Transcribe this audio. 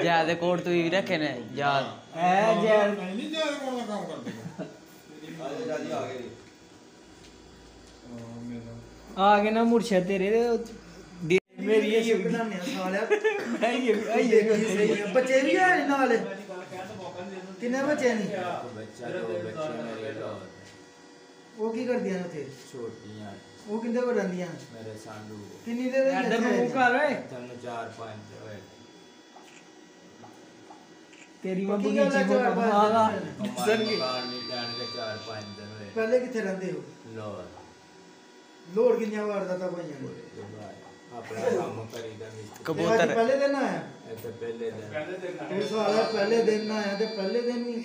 ज्यादा कोट तू ही रखे ने यार नहीं ज्यादा कोट का काम करते आगे ना मुर्शद तेरे मेरी ये बनाने सालिया बच्चे भी है नाल कितने बच्चे नहीं वो की कर दिया ना थे छोटियां वो किंदे को रंदियां मेरे सांडू किन्नी दे दे इधर मुंह कर ओए तन्नू 4-5 ओए तेरी पक्की मम्मी गल है, जी को चार पांच हां दिन। सर की पानी जान के 4-5 दिन होए पहले किथे रहंदे हो लोर लोड किन्नियां वार दाता भाईयां ने अपना काम करीदा मिस्त्री कबूतर पहले दिन आया ऐसे पहले दिन तू साला पहले दिन आया ते पहले दिन ही